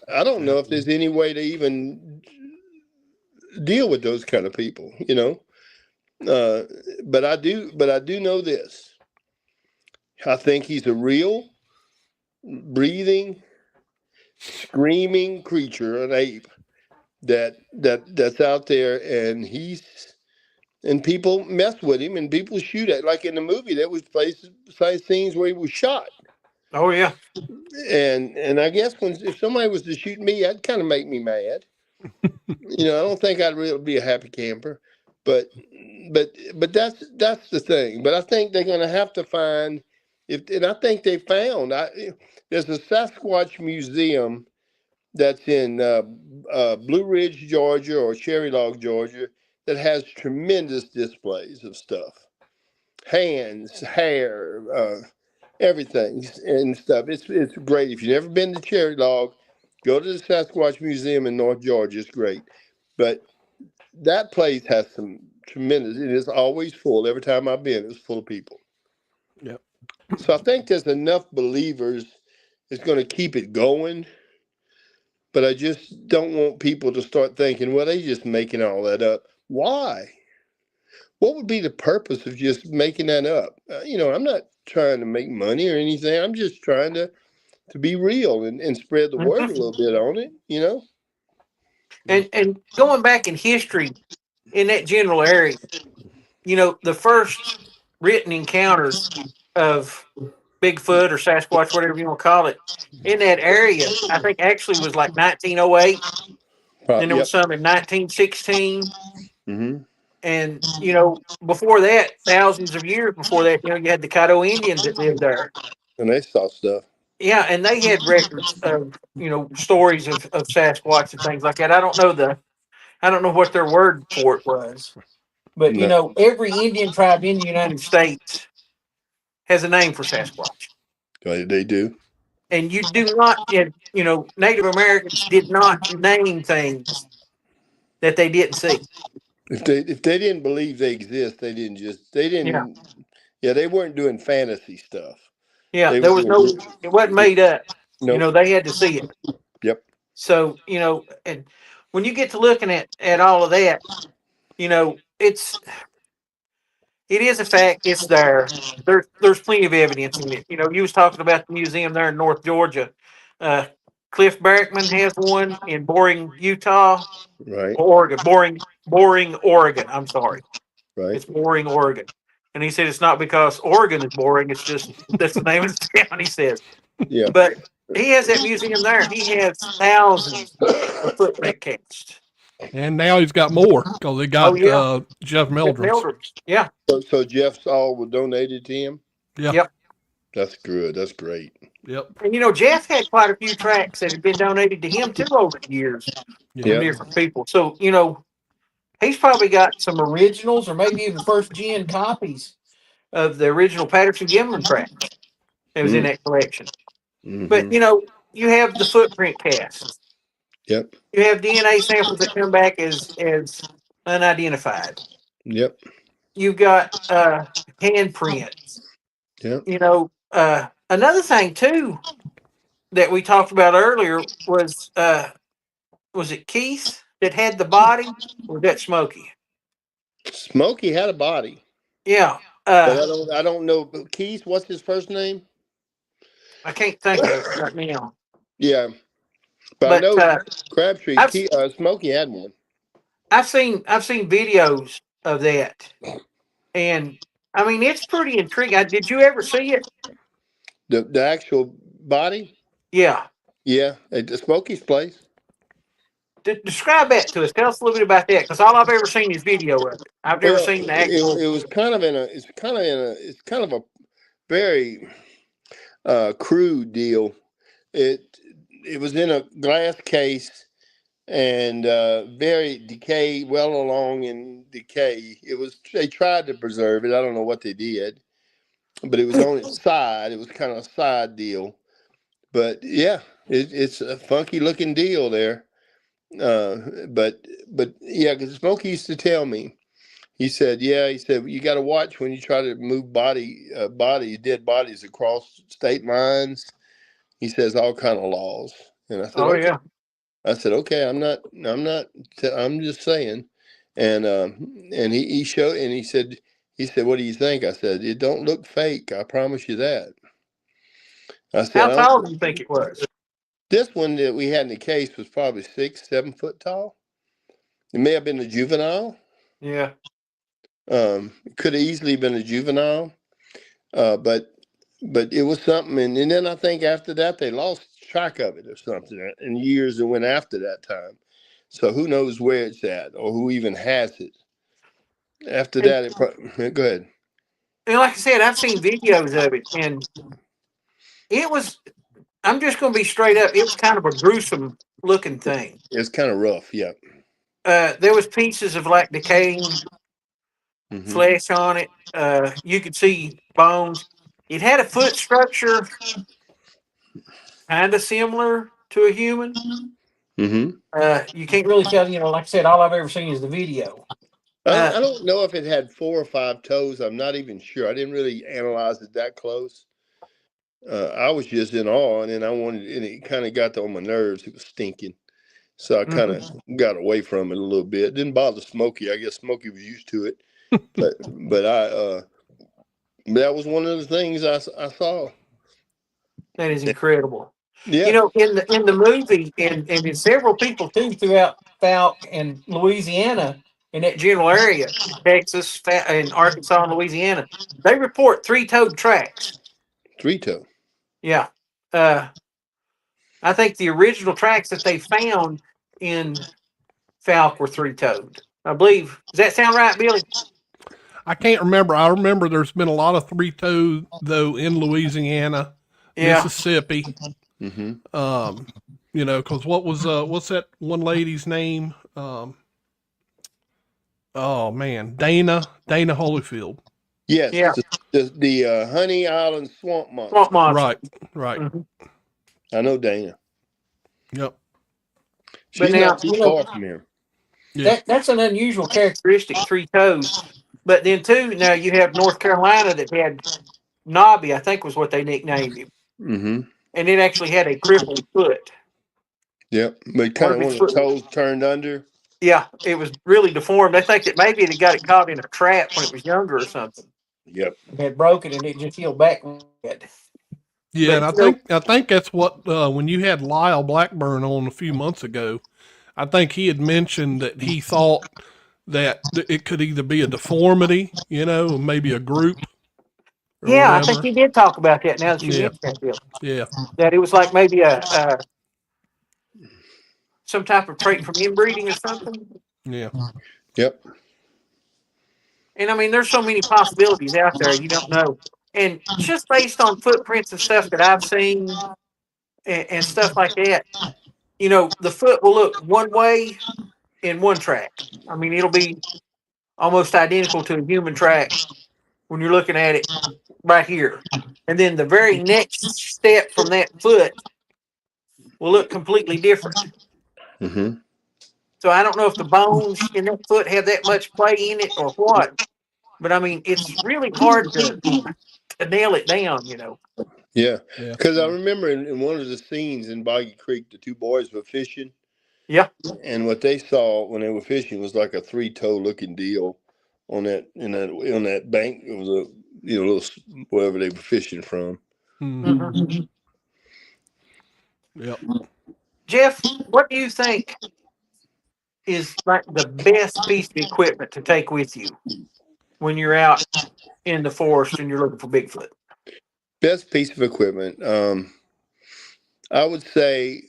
I don't know if there's any way to even deal with those kind of people, but I do know this. I think he's a real, breathing, screaming creature, an ape that's out there, and people mess with him, and people shoot at. Like in the movie, there was scenes where he was shot. Oh, yeah. And I guess if somebody was to shoot me, that'd kind of make me mad. I don't think I'd really be a happy camper, but that's the thing. But I think they're going to have to find and I think they found. There's a Sasquatch museum that's in Blue Ridge, Georgia, or Cherry Log, Georgia, that has tremendous displays of stuff, hands, hair, everything and stuff. It's great. If you've never been to Cherry Log, go to the Sasquatch Museum in North Georgia. It's great. But that place has some tremendous. It is always full. Every time I've been, it's full of people. Yep. So I think there's enough believers that's going to keep it going. But I just don't want people to start thinking, well, they just making all that up. Why? What would be the purpose of just making that up? I'm not trying to make money or anything. I'm just trying to be real and spread the word a little bit on it. And going back in history in that general area, you know, the first written encounter of Bigfoot or Sasquatch, whatever you want to call it, in that area, I think actually was like 1908. Then there Yep. was some in 1916. Mm-hmm. And, you know, before that, thousands of years before that, you know, you had the Caddo Indians that lived there. And they saw stuff. Yeah, and they had records of, you know, stories of Sasquatch and things like that. I don't know what their word for it was. But, you No, know, every Indian tribe in the United States has a name for Sasquatch. they do. And you do not, you know, Native Americans did not name things that they didn't see. If they didn't believe they exist, they Yeah. didn't. Yeah, they weren't doing fantasy stuff. Yeah. They There were was doing. it wasn't made up. You Nope. know, they had to see it. Yep. So, you know, and when you get to looking at all of that, you know, it is a fact. It's there. There's plenty of evidence in it. You know, you was talking about the museum there in North Georgia. Cliff Barrickman has one in Boring, Utah, Right. or Oregon. Boring, Oregon. I'm sorry. Right. It's Boring, Oregon. And he said it's not because Oregon is boring. It's just that's the name of the town, he says. Yeah. But he has that museum there. He has thousands of footprint casts. And now he's got more because they got Jeff Meldrum's. Yeah. So Jeff's all was donated to him. Yeah. Yep. That's good. That's great. Yep. And Jeff had quite a few tracks that had been donated to him too over the years from different people. So he's probably got some originals or maybe even first gen copies of the original Patterson Gimlin tracks that was in that collection. Mm-hmm. But you have the footprint casts. Yep. You have DNA samples that come back as unidentified. Yep. You've got handprints. Yep. Another thing too that we talked about earlier was it Keith that had the body, or was that Smokey? Smokey had a body. Yeah. But I don't know. Keith, what's his first name? I can't think of it right now. Yeah. But I know Crabtree, Smokey had one. I've seen videos of that, and I mean it's pretty intriguing. Did you ever see it? The actual body? Yeah. Yeah, at Smokey's place. Describe that to us. Tell us a little bit about that, because all I've ever seen is video of it. I've never seen the actual. It was kind of it's kind of a very crude deal. It was in a glass case and very decayed, well along in decay. They tried to preserve it. I don't know what they did, but it was on its side. It was kind of a side deal. But yeah, it's a funky looking deal there. But yeah, because Smokey used to tell me, he said, you got to watch when you try to move dead bodies across state lines. He says all kind of laws. And I said, okay. I said, okay, I'm just saying. And he showed, and he said, what do you think? I said, it don't look fake. I promise you that. I said, how tall do you think it was? This one that we had in the case was probably 6-7 foot tall. It may have been a juvenile. Yeah. It could have easily been a juvenile. But it was something. And then I think after that, they lost track of it or something in years that went after that time. So who knows where it's at or who even has it. After that, go ahead. And like I said, I've seen videos of it, and it was, I'm just going to be straight up, it was kind of a gruesome looking thing. It's kind of rough, yeah. There was pieces of like decaying flesh on it. You could see bones. It had a foot structure kind of similar to a human. You can't really tell, like I said, all I've ever seen is the video. I don't know if it had 4 or 5 toes. I'm not even sure. I didn't really analyze it that close. I was just in awe, and then and it kind of got on my nerves. It was stinking. So I kind of got away from it a little bit. It didn't bother Smokey. I guess Smokey was used to it. But that was one of the things I saw. That is incredible. Yeah. In the movie, and in several people too throughout Falk and Louisiana, in that general area, Texas and Arkansas and Louisiana, they report 3-toed tracks. 3-toe. Yeah. I think the original tracks that they found in Falk were 3-toed. I believe. Does that sound right, Billy? I can't remember. I remember there's been a lot of 3-toed though in Louisiana, Mississippi. Because what's that one lady's name? Oh man, Dana Holyfield. Yes. Yeah. The Honey Island Swamp Monster. Swamp Monster. Right. I know Dana. Yep. She's not too far from here. Yeah. That's an unusual characteristic, 3 toes. But then too, now you have North Carolina that had Nobby, I think was what they nicknamed him. And it actually had a crippled foot. Yep. But kind of one of the toes turned under. Yeah, it was really deformed. I think that maybe it got it caught in a trap when it was younger or something. Yep. It had broken and it just healed back. Yeah, and But I think that's what when you had Lyle Blackburn on a few months ago, I think he had mentioned that he thought that it could either be a deformity, maybe a group or yeah, I think whatever. he did talk about that. Now that you Yeah, mentioned that, Bill, yeah, that it was like maybe a some type of trait from inbreeding or something. yeah, Yep. And I mean, there's so many possibilities out there. You don't know. And just based on footprints and stuff that I've seen and stuff like that, the foot will look one way in one track. I mean, it'll be almost identical to a human track when you're looking at it right here. And then the very next step from that foot will look completely different. Mm-hmm. So I don't know if the bones in that foot have that much play in it or what. But I mean, it's really hard to nail it down. Yeah, yeah. because I remember in one of the scenes in Boggy Creek, the two boys were fishing, Yeah. and what they saw when they were fishing was like a three-toe looking deal on that bank. It was a little wherever they were fishing from. Mm-hmm. Mm-hmm. Yep. Jeff, what do you think is like the best piece of equipment to take with you when you're out in the forest and you're looking for Bigfoot? Best piece of equipment. I would say,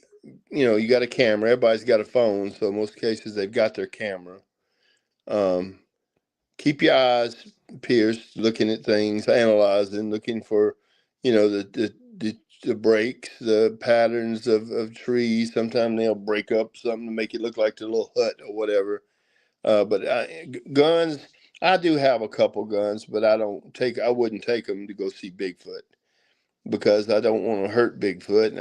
you got a camera. Everybody's got a phone, so in most cases they've got their camera. Keep your eyes pierced, looking at things, analyzing, looking for, the breaks, the patterns of trees. Sometimes they'll break up something to make it look like the little hut or whatever. But guns, I do have a couple guns, but I wouldn't take them to go see Bigfoot because I don't want to hurt Bigfoot.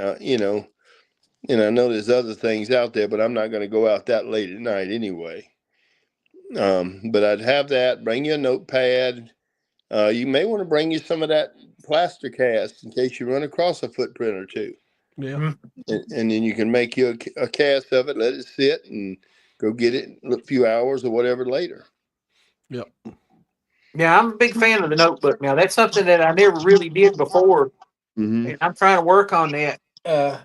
And I know there's other things out there, but I'm not going to go out that late at night anyway. But I'd have that. Bring you a notepad. You may want to bring you some of that plaster cast in case you run across a footprint or two. Yeah. And then you can make you a cast of it, let it sit, and go get it a few hours or whatever later. Yep. Yeah, I'm a big fan of the notebook now. That's something that I never really did before. Mm-hmm. And I'm trying to work on that, now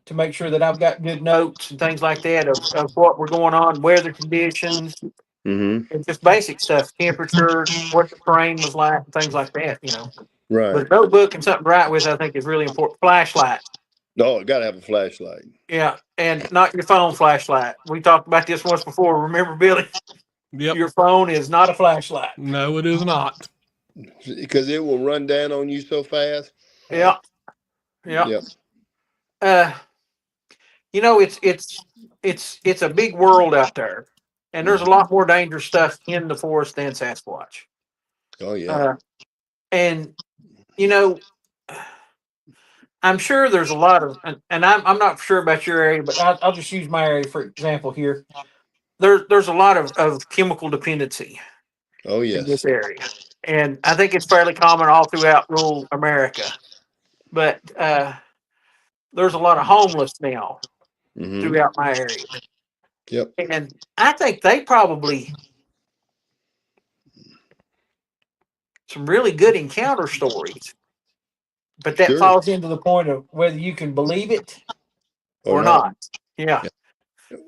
to make sure that I've got good notes and things like that of what we're going on, weather conditions, Mm-hmm. and just basic stuff, temperature, what the terrain was like, things like that. Right. But a notebook and something to write with, I think, is really important. Flashlight. Oh, got to have a flashlight. Yeah, and not your phone flashlight. We talked about this once before. Remember, Billy? Yep. Your phone is not a flashlight. No, it is not. Because it will run down on you so fast. Yeah. Yeah. Yep. It's a big world out there, and there's a lot more dangerous stuff in the forest than Sasquatch. Oh yeah. And I'm sure there's a lot of, and I'm not sure about your area, but I'll just use my area for example here. There's a lot of chemical dependency Oh in this yes. area, and I think it's fairly common all throughout rural America. But there's a lot of homeless now Mm-hmm. throughout my area. Yep. And I think they probably some really good encounter stories. But that Sure. falls into the point of whether you can believe it or not. not. Yeah.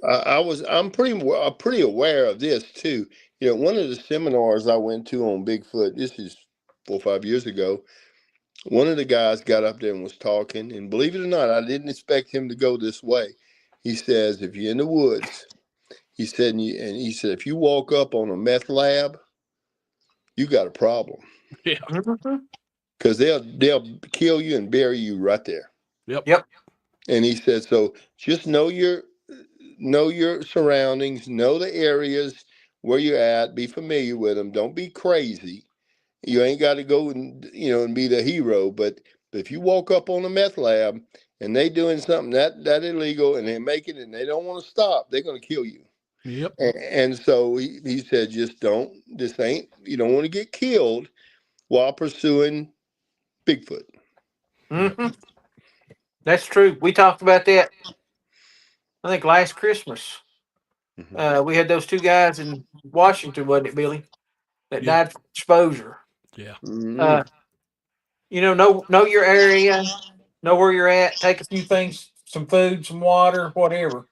I'm pretty aware of this too. One of the seminars I went to on Bigfoot, this is 4 or 5 years ago, one of the guys got up there and was talking, and believe it or not, I didn't expect him to go this way. He says, if you're in the woods, he said, if you walk up on a meth lab, you got a problem. Yeah. Because they'll kill you and bury you right there. Yep. And he said, so just know your surroundings, know the areas where you're at, be familiar with them. Don't be crazy. You ain't got to go and be the hero, but if you walk up on a meth lab and they doing something that illegal and they're making it and they don't want to stop, they're going to kill you. Yep. And so he said, you don't want to get killed while pursuing Bigfoot. Mm-hmm. That's true. We talked about that, I think, last Christmas. Mm-hmm. We had those two guys in Washington, wasn't it, Billy, that Yep. died from exposure. Yeah. Mm-hmm. know your area, know where you're at, take a few things, some food, some water, whatever.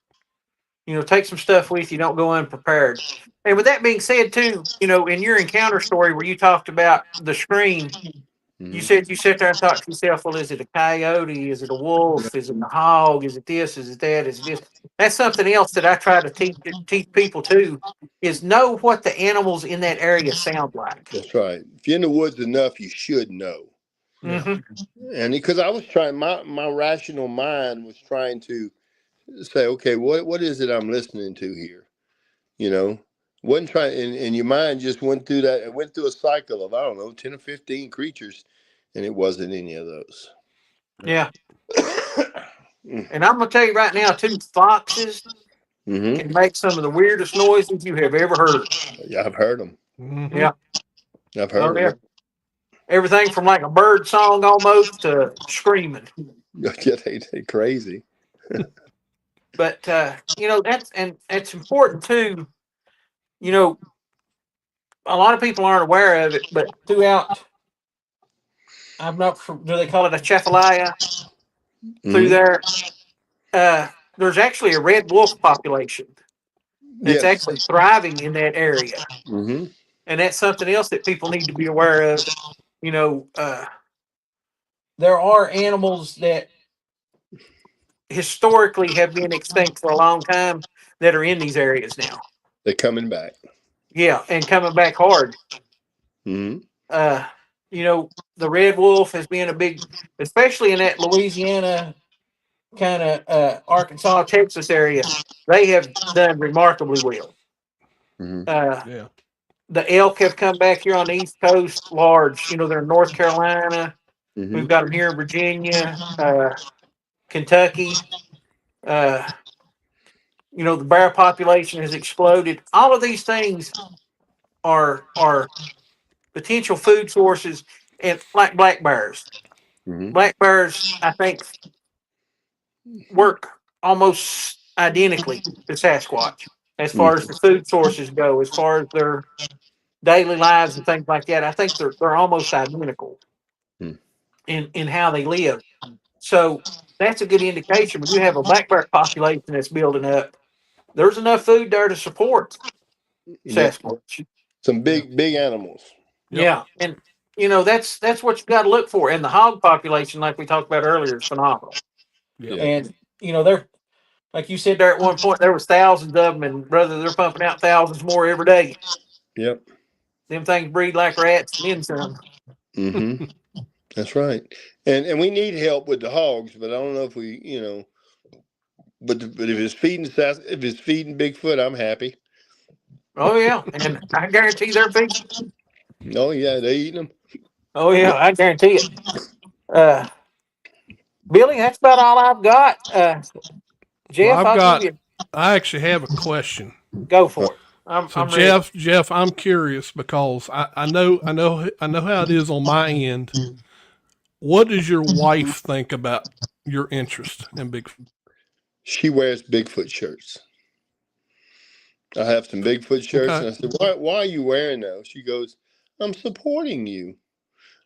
Take some stuff with you. Don't go unprepared. And with that being said, too, in your encounter story where you talked about the scream, you said you sat there and thought to yourself, well, is it a coyote? Is it a wolf? Is it a hog? Is it this? Is it that? Is it this? That's something else that I try to teach people too, is know what the animals in that area sound like. That's right. If you're in the woods enough, you should know. Mm-hmm. And because I was trying, my rational mind was trying to say, okay, what is it I'm listening to here? Wasn't trying, and your mind just went through that. It went through a cycle of, I don't know, 10 or 15 creatures, and it wasn't any of those. Yeah. And I'm going to tell you right now, too, foxes can make some of the weirdest noises you have ever heard. Yeah, I've heard them. Mm-hmm. Yeah. I've heard them. Everything from like a bird song almost to screaming. Yeah, they're crazy. But, that's important, too. A lot of people aren't aware of it, but throughout, I'm not sure, do they call it a Chefalaya? Through there, there's actually a red wolf population that's actually thriving in that area. Mm-hmm. And that's something else that people need to be aware of. There are animals that historically have been extinct for a long time that are in these areas now. They're coming back. Yeah, and coming back hard. Mm-hmm. The red wolf has been a big, especially in that Louisiana kind of Arkansas, Texas area. They have done remarkably well. Mm-hmm. The elk have come back here on the East Coast large. They're in North Carolina. Mm-hmm. We've got them here in Virginia, Kentucky. The bear population has exploded. All of these things are potential food sources, and like black bears. Mm-hmm. Black bears, I think, work almost identically to Sasquatch as far as the food sources go, as far as their daily lives and things like that. I think they're almost identical in how they live. So that's a good indication. When you have a black bear population that's building up, there's enough food there to support Sasquatch. Some big animals. Yeah, and that's what you got to look for. And the hog population, like we talked about earlier, is phenomenal. Yeah. And they're, like you said there at one point, there was thousands of them, and brother, they're pumping out thousands more every day. Yep. Them things breed like rats and then some. Mm-hmm. That's right. And we need help with the hogs, but I don't know if we, but if it's feeding Bigfoot, I'm happy. Oh yeah, and I guarantee they're big. Oh yeah, they eating them. Oh yeah, I guarantee it. Billy, that's about all I've got. Jeff, I actually have a question. Go for it. I'm Jeff, I'm curious because I know how it is on my end. What does your wife think about your interest in Bigfoot? She wears Bigfoot shirts. I have some Bigfoot shirts, and I said, "Why are you wearing those?" She goes, "I'm supporting you."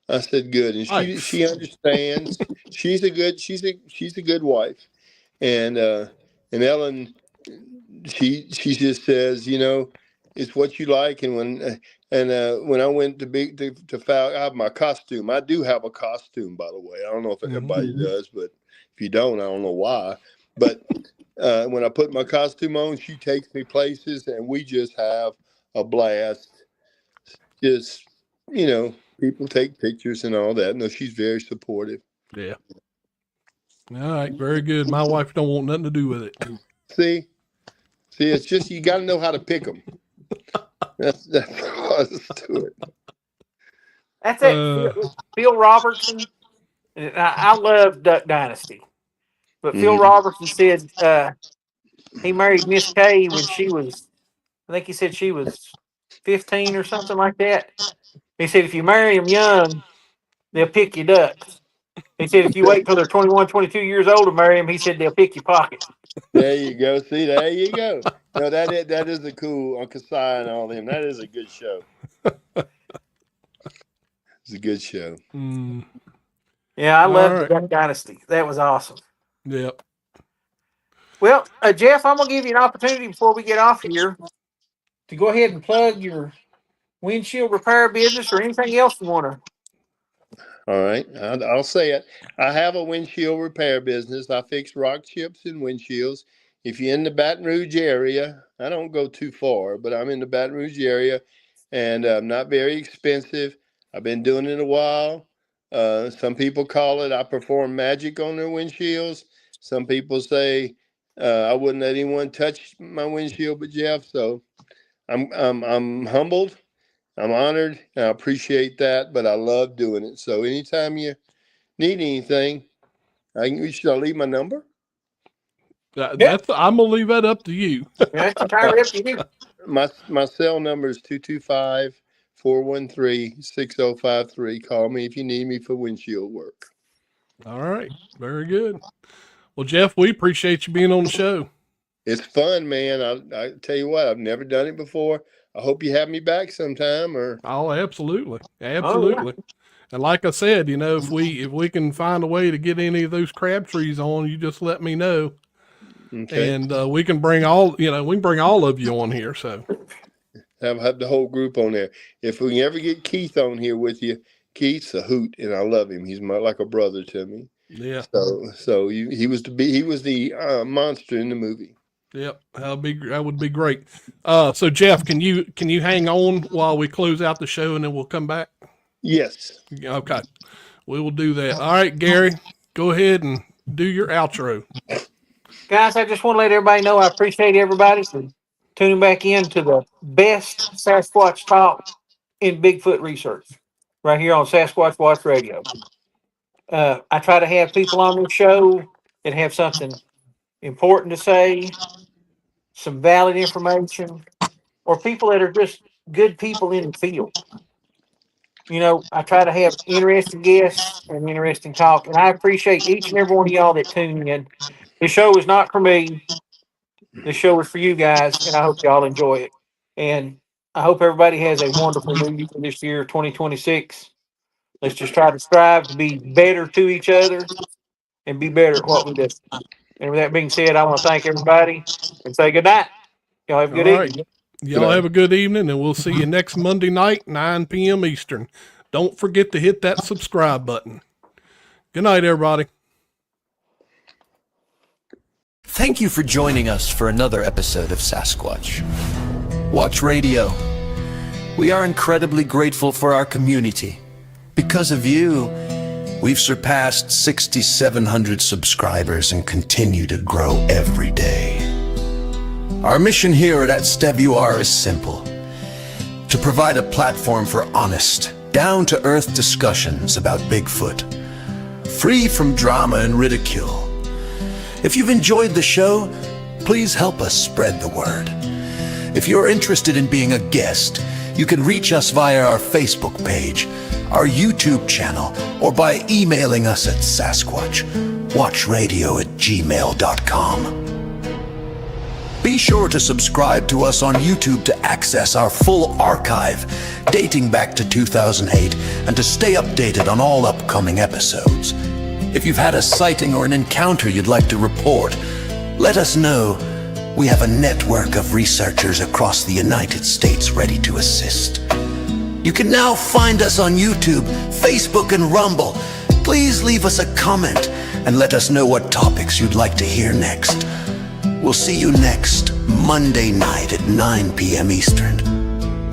I said, "Good," and she understands. She's a good wife, and Ellen, she just says, it's what you like. And when I went to Falcon, I have my costume. I do have a costume, by the way. I don't know if everybody does, but if you don't, I don't know why. But when I put my costume on, she takes me places, and we just have a blast. Just, people take pictures and all that. No, she's very supportive. Yeah. All right, very good. My wife don't want nothing to do with it. See, it's just you got to know how to pick them. That's all to it. That's it. Phil Robertson. I love Duck Dynasty, but Phil Robertson said he married Miss Kay when she was, I think he said she was 15 or something like that. He said if you marry them young, they'll pick your ducks. He said if you wait till they're 21, 22 years old to marry them, he said they'll pick your pocket. There you go. See, there you go. No, that is a cool Uncle Si and all them. That is a good show. It's a good show. Yeah, I All loved the right. Duck Dynasty. That was awesome. Yep. Well, Jeff, I'm going to give you an opportunity before we get off here to go ahead and plug your windshield repair business or anything else you want to. All right, I'll say it. I have a windshield repair business. I fix rock chips and windshields. If you're in the Baton Rouge area, I don't go too far, but I'm in the Baton Rouge area, and I'm not very expensive. I've been doing it a while. Some people call it I perform magic on their windshields. Some people say I wouldn't let anyone touch my windshield but Jeff. So I'm humbled. I'm honored and I appreciate that, but I love doing it. So anytime you need anything, should I leave my number? Yeah. I'm gonna leave that up to you. That's entirely up to you. My cell number is 225-413-6053. Call me if you need me for windshield work. All right. Very good. Well, Jeff, we appreciate you being on the show. It's fun, man. I tell you what, I've never done it before. I hope you have me back sometime. Oh, absolutely. Oh, yeah. And like I said, if we can find a way to get any of those crab trees on, you just let me know. Okay. And we can bring all of you on here. So have the whole group on there. If we can ever get Keith on here with you, Keith's a hoot, and I love him. He's like a brother to me. yeah. So he was the monster in the movie. Yep, that would be great. So Jeff, can you hang on while we close out the show and then we'll come back? Yes. Okay, we will do that. All right, Gary, go ahead and do your outro. Guys, I just want to let everybody know I appreciate everybody for tuning back in to the best Sasquatch talk in Bigfoot research right here on Sasquatch Watch Radio. I try to have people on the show that have something important to say, some valid information, or people that are just good people in the field. I try to have interesting guests and interesting talk, and I appreciate each and every one of y'all that tune in. The show is not for me. The show is for you guys, and I hope y'all enjoy it. And I hope everybody has a wonderful new year this year, 2026. Let's just try to strive to be better to each other and be better at what we do. And with that being said, I want to thank everybody and say good night. Y'all have a good evening. Y'all have a good evening, and we'll see you next Monday night, 9 p.m. Eastern. Don't forget to hit that subscribe button. Good night, everybody. Thank you for joining us for another episode of Sasquatch Watch Radio. We are incredibly grateful for our community. Because of you, we've surpassed 6,700 subscribers and continue to grow every day. Our mission here at SWR is simple: to provide a platform for honest, down-to-earth discussions about Bigfoot, free from drama and ridicule. If you've enjoyed the show, please help us spread the word. If you're interested in being a guest, you can reach us via our Facebook page, our YouTube channel, or by emailing us at sasquatchwatchradio@gmail.com. Be sure to subscribe to us on YouTube to access our full archive dating back to 2008 and to stay updated on all upcoming episodes. If you've had a sighting or an encounter you'd like to report, let us know. We have a network of researchers across the United States ready to assist. You can now find us on YouTube, Facebook, and Rumble. Please leave us a comment and let us know what topics you'd like to hear next. We'll see you next Monday night at 9 p.m. Eastern.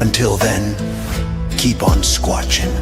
Until then, keep on squatching.